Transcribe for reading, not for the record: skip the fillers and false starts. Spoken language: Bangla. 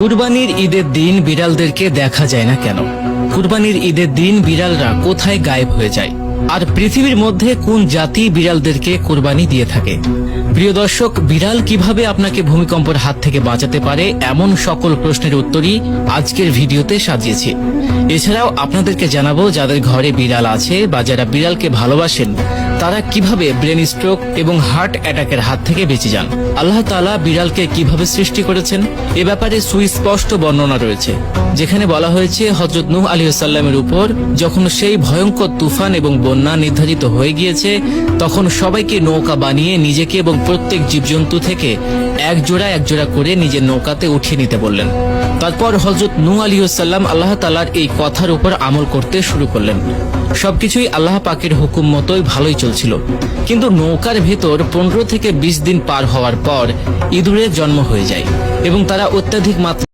কুরবানির ঈদের দিন বিড়ালদেরকে দেখা যায় না কেন? কুরবানির ঈদের দিন বিড়ালরা কোথায় গায়েব হয়ে যায়? আর পৃথিবীর মধ্যে কোন জাতি বিড়ালদেরকে কুরবানি দিয়ে থাকে? প্রিয় দর্শক, বিড়াল কিভাবে আপনাকে ভূমিকম্পের হাত থেকে বাঁচাতে পারে এমন সকল প্রশ্নের উত্তরই আজকের ভিডিওতে সাজিয়েছি। এছাড়াও আপনাদেরকে জানাবো যাদের ঘরে বিড়াল আছে বা যারা বিড়ালকে ভালোবাসেন তারা কিভাবে ব্রেন স্ট্রোক এবং হার্ট অ্যাটাকের হাত থেকে বেঁচে যান। আল্লাহ তাআলা বিড়ালকে কিভাবে সৃষ্টি করেছেন এ ব্যাপারে সুস্পষ্ট বর্ণনা রয়েছে, যেখানে বলা হয়েছে হযরত নূহ আলাইহিস সালামের উপর যখন সেই ভয়ঙ্কর তুফান এবং বন্যা নির্ধারিত হয়ে গিয়েছে, তখন সবাইকে নৌকা বানিয়ে নিজেকে এবং প্রত্যেক জীবজন্তু থেকে এক জোড়া করে নিজের নৌকাতে উঠিয়ে নিতে বললেন। তারপর হযরত নূহ আলাইহিস সালাম আল্লাহ তাআলার এই কথার উপর আমল করতে শুরু করলেন। সবকিছুই আল্লাহ পাকের হুকুম মতোই ভালোই চলছিল, কিন্তু নৌকার ভেতর 15 থেকে 20 দিন পার হওয়ার পর ইঁদুরের জন্ম হয়ে যায় এবং তারা অত্যাধিক মাত্রায়